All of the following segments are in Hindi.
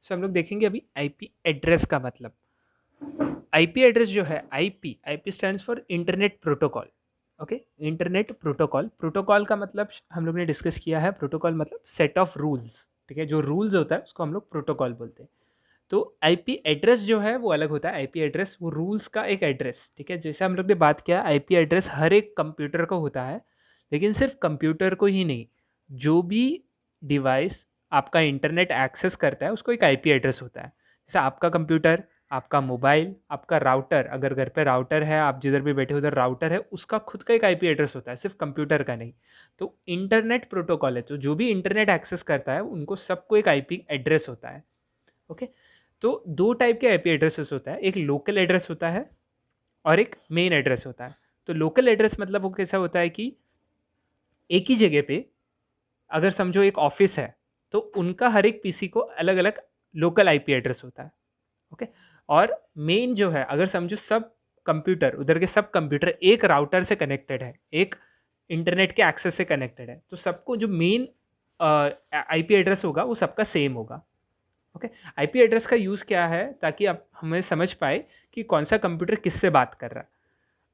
सो हम लोग देखेंगे अभी आईपी एड्रेस का मतलब। आईपी एड्रेस जो है, IP IP stands for internet protocol. Okay, internet protocol. Protocol का मतलब हम लोग ने डिस्कस किया है, प्रोटोकॉल मतलब सेट ऑफ रूल्स। ठीक है, जो रूल्स होता है उसको हम लोग प्रोटोकॉल बोलते हैं। तो आईपी एड्रेस जो है वो अलग होता है। आईपी एड्रेस वो रूल्स का एक एड्रेस। ठीक है, जैसे हम लोग ने बात किया, आईपी एड्रेस हर एक कंप्यूटर को होता है, लेकिन सिर्फ कंप्यूटर को ही नहीं, जो भी डिवाइस आपका इंटरनेट एक्सेस करता है उसको एक आईपी एड्रेस होता है। जैसे आपका कंप्यूटर, आपका मोबाइल, आपका राउटर, अगर घर पे राउटर है, आप जिधर भी बैठे उधर राउटर है, उसका खुद का एक आईपी एड्रेस होता है, सिर्फ कंप्यूटर का नहीं। तो इंटरनेट प्रोटोकॉल है, तो जो भी इंटरनेट एक्सेस करता है उनको सबको एक आईपी एड्रेस होता है। ओके, तो दो टाइप के आईपी एड्रेसेस होता है, एक लोकल एड्रेस होता है और एक मेन एड्रेस होता है। तो लोकल एड्रेस मतलब वो कैसा होता है कि एक ही जगह पे, अगर समझो एक ऑफिस है, तो उनका हर एक पीसी को अलग अलग लोकल आईपी एड्रेस होता है। ओके, और मेन जो है, अगर समझो सब कंप्यूटर, उधर के सब कंप्यूटर एक राउटर से कनेक्टेड है, एक इंटरनेट के एक्सेस से कनेक्टेड है, तो सबको जो मेन आईपी एड्रेस होगा वो सबका सेम होगा। ओके, आईपी एड्रेस का यूज़ क्या है, ताकि आप हमें समझ पाए कि कौन सा कंप्यूटर किससे बात कर रहा है।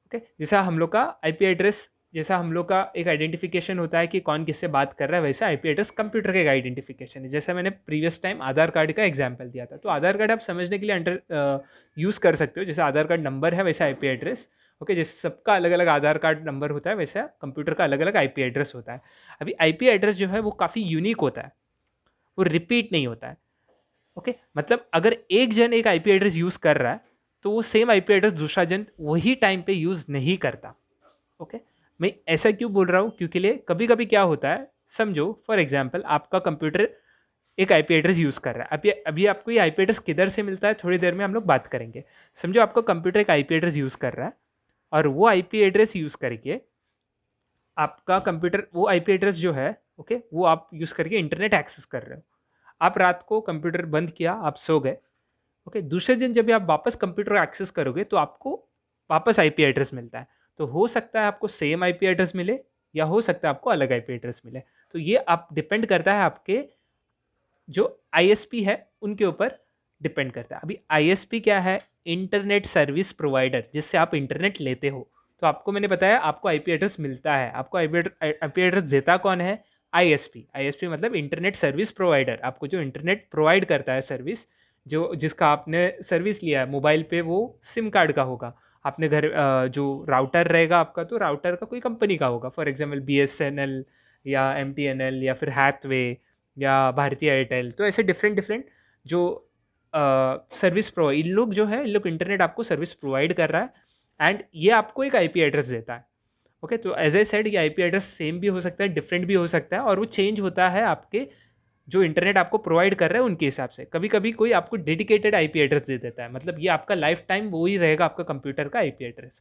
ओके, जैसा हम लोग का आईपी एड्रेस, जैसा हम लोग का एक आइडेंटिफिकेशन होता है कि कौन किससे बात कर रहा है, वैसा आईपी एड्रेस कंप्यूटर का एक आइडेंटिफिकेशन है। जैसा मैंने प्रीवियस टाइम आधार कार्ड का एग्जांपल दिया था, तो आधार कार्ड आप समझने के लिए अंडर यूज़ कर सकते हो। जैसे आधार कार्ड नंबर है वैसा आईपी एड्रेस। ओके, जैसे सबका अलग अलग आधार कार्ड नंबर होता है, वैसा कंप्यूटर का अलग अलग आईपी एड्रेस होता है। अभी आईपी एड्रेस जो है वो काफ़ी यूनिक होता है, वो रिपीट नहीं होता है। ओके, मतलब अगर एक जन एक आईपी एड्रेस यूज कर रहा है, तो वो सेम आईपी एड्रेस दूसरा जन वही टाइम पे यूज नहीं करता। ओके, मैं ऐसा क्यों बोल रहा हूँ, क्योंकि लिए कभी कभी क्या होता है, समझो फॉर एग्जांपल आपका कंप्यूटर एक आईपी एड्रेस यूज कर रहा है। अभी अभी आपको ये आईपी एड्रेस किधर से मिलता है, थोड़ी देर में हम लोग बात करेंगे। समझो आपका कंप्यूटर एक आईपी एड्रेस यूज कर रहा है, और वो आईपी एड्रेस यूज करके आपका कंप्यूटर, वो आईपी एड्रेस जो है, ओके, वो आप यूज करके इंटरनेट एक्सेस कर रहे हो। आप रात को कंप्यूटर बंद किया, आप सो गए। ओके, दूसरे दिन जब भी आप वापस कंप्यूटर एक्सेस करोगे तो आपको वापस आईपी एड्रेस मिलता है। तो हो सकता है आपको सेम आईपी एड्रेस मिले, या हो सकता है आपको अलग आईपी एड्रेस मिले। तो ये आप डिपेंड करता है आपके जो आईएसपी है उनके ऊपर डिपेंड करता है। अभी आईएसपी क्या है, इंटरनेट सर्विस प्रोवाइडर, जिससे आप इंटरनेट लेते हो। तो आपको मैंने बताया आपको आईपी एड्रेस मिलता है, आपको आईपी एड्रेस देता कौन है, आईएसपी। आईएसपी मतलब इंटरनेट सर्विस प्रोवाइडर, आपको जो इंटरनेट प्रोवाइड करता है सर्विस, जो जिसका आपने सर्विस लिया है मोबाइल पे, वो सिम कार्ड का होगा। आपने घर जो राउटर रहेगा आपका, तो राउटर का कोई कंपनी का होगा, फॉर एग्जाम्पल बीएसएनएल या एमटीएनएल या फिर हैथवे या भारतीय एयरटेल। तो ऐसे डिफरेंट डिफरेंट जो सर्विस प्रोवाइड, इन लोग जो है, इन लोग इंटरनेट आपको सर्विस प्रोवाइड कर रहा है, एंड ये आपको एक आईपी एड्रेस देता है। ओके, तो एज ए सेड, ये आईपी एड्रेस सेम भी हो सकता है, डिफरेंट भी हो सकता है, और वो चेंज होता है आपके जो इंटरनेट आपको प्रोवाइड कर रहे हैं उनके हिसाब से। कभी कभी कोई आपको डेडिकेटेड आईपी एड्रेस दे देता है, मतलब ये आपका लाइफ टाइम वो ही रहेगा आपका कंप्यूटर का आईपी एड्रेस।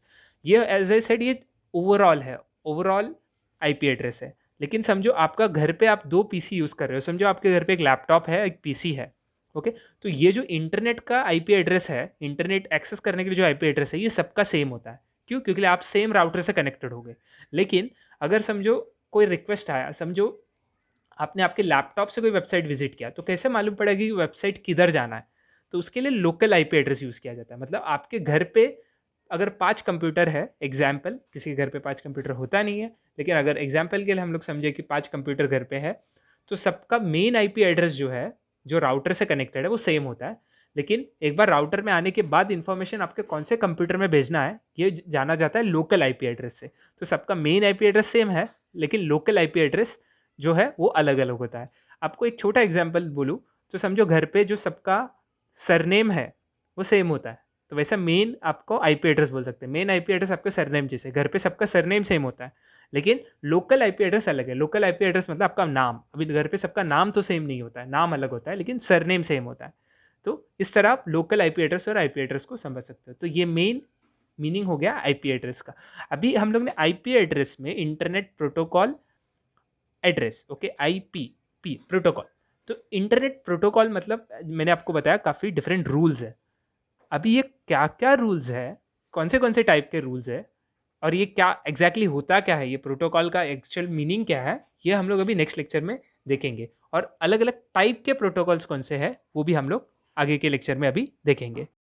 ये एज ए सेड ये ओवरऑल है, ओवरऑल आईपी एड्रेस है। लेकिन समझो आपका घर पे आप दो पीसी यूज़ कर रहे हो, समझो आपके घर पे एक लैपटॉप है, एक पीसी है। ओके, तो ये जो इंटरनेट का आईपी एड्रेस है, इंटरनेट एक्सेस करने के लिए जो आईपी एड्रेस है, ये सबका सेम होता है। क्यों? क्योंकि आप सेम राउटर से कनेक्टेड हो गए। लेकिन अगर समझो कोई रिक्वेस्ट आया, समझो आपने आपके लैपटॉप से कोई वेबसाइट विजिट किया, तो कैसे मालूम पड़ेगा कि वेबसाइट किधर जाना है? तो उसके लिए लोकल आईपी एड्रेस यूज़ किया जाता है। मतलब आपके घर पे अगर 5 कंप्यूटर है, एग्जाम्पल, किसी के घर पे 5 कंप्यूटर होता नहीं है, लेकिन अगर एग्जाम्पल के लिए हम लोग समझे कि 5 कंप्यूटर घर पे है, तो सबका मेन आईपी एड्रेस जो है, जो राउटर से कनेक्टेड है, वो सेम होता है। लेकिन एक बार राउटर में आने के बाद इन्फॉर्मेशन आपके कौन से कंप्यूटर में भेजना है, ये जाना जाता है लोकल आईपी एड्रेस से। तो सबका मेन आईपी एड्रेस सेम है, लेकिन लोकल आईपी एड्रेस जो है वो अलग अलग होता है। आपको एक छोटा एग्जाम्पल बोलूँ, तो समझो घर पे जो सबका सरनेम है वो सेम होता है, तो वैसा मेन आपको आईपी एड्रेस बोल सकते हैं। मेन आईपी एड्रेस आपका सरनेम जैसे, घर पे सबका सरनेम सेम होता है, लेकिन लोकल आईपी एड्रेस अलग है। लोकल आईपी एड्रेस मतलब आपका नाम, अभी घर पे सबका नाम तो सेम नहीं होता है, नाम अलग होता है, लेकिन सरनेम सेम होता है। तो इस तरह आप लोकल आईपी एड्रेस और आईपी एड्रेस को समझ सकते हो। तो ये मेन मीनिंग हो गया आईपी एड्रेस का। अभी हम लोग ने आईपी एड्रेस में internet protocol address, okay, IP protocol. तो इंटरनेट प्रोटोकॉल मतलब मैंने आपको बताया काफ़ी डिफरेंट रूल्स है। अभी ये क्या क्या रूल्स है, कौन से टाइप के रूल्स है, और ये क्या एग्जैक्टली होता क्या है, ये प्रोटोकॉल का एक्चुअल मीनिंग क्या है, ये हम लोग अभी नेक्स्ट लेक्चर में देखेंगे। और अलग अलग टाइप के प्रोटोकॉल्स कौन से हैं वो भी हम लोग आगे के लेक्चर में अभी देखेंगे।